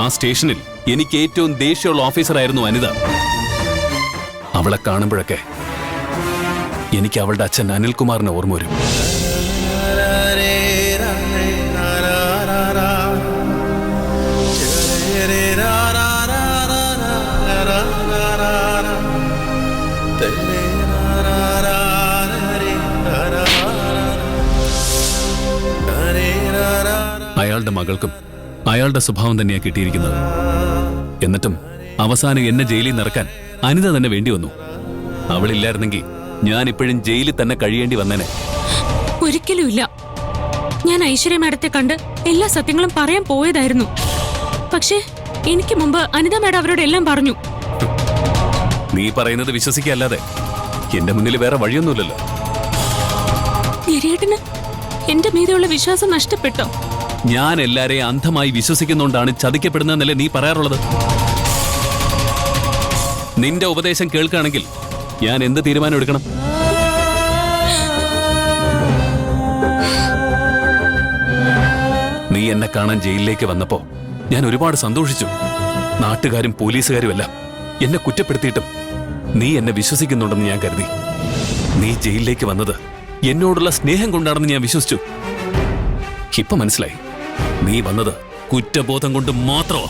ആ സ്റ്റേഷനിൽ എനിക്ക് ഏറ്റവും ദേഷ്യമുള്ള ഓഫീസറായിരുന്നു അനിത. അവളെ കാണുമ്പോഴൊക്കെ എനിക്ക് അവളുടെ അച്ഛൻ അനിൽകുമാറിനെ ഓർമ്മ വരും. അയാളുടെ മകൾക്കും അയാളുടെ സ്വഭാവം തന്നെയാണ് കിട്ടിയിരിക്കുന്നത്. എന്നിട്ടും അവസാനം എന്നെ ജയിലിൽ നിറക്കാൻ അനിത തന്നെ വേണ്ടി വന്നു. അവളില്ലായിരുന്നെങ്കിൽ ഞാൻ ഇപ്പോഴും ജയിലിൽ തന്നെ കഴിയേണ്ടി വന്നേനെ. ഒരിക്കലുമില്ല. ഞാൻ ഐശ്വര്യ മാഡത്തെ കണ്ട് എല്ലാ സത്യങ്ങളും പറയാൻ പോയതായിരുന്നു. പക്ഷേ എനിക്ക് മുമ്പ് അനിത മാഡം അവരോട് എല്ലാം പറഞ്ഞു. നീ പറയുന്നത് വിശ്വസിക്കല്ലാതെ എന്റെ മുന്നിൽ വേറെ വഴിയൊന്നുമില്ലല്ലോ. ഗിരിയേട്ടന് എന്റെ മീതെയുള്ള വിശ്വാസം നഷ്ടപ്പെട്ടോ? ഞാൻ എല്ലാരെയും അന്ധമായി വിശ്വസിക്കുന്നുകൊണ്ടാണ് ചതിക്കപ്പെടുന്നതെന്നല്ലേ നീ പറയാറുള്ളത്? നിന്റെ ഉപദേശം കേൾക്കുകയാണെങ്കിൽ ഞാൻ എന്ത് തീരുമാനം എടുക്കണം? നീ എന്നെ കാണാൻ ജയിലിലേക്ക് വന്നപ്പോ ഞാൻ ഒരുപാട് സന്തോഷിച്ചു. നാട്ടുകാരും പോലീസുകാരും എല്ലാം എന്നെ കുറ്റപ്പെടുത്തിയിട്ടും നീ എന്നെ വിശ്വസിക്കുന്നുണ്ടെന്ന് ഞാൻ കരുതി. നീ ജയിലിലേക്ക് വന്നത് എന്നോടുള്ള സ്നേഹം കൊണ്ടാണെന്ന് ഞാൻ വിശ്വസിച്ചു. ഇപ്പൊ മനസ്സിലായി, നീ വന്നത് കുറ്റബോധം കൊണ്ട് മാത്രമോ?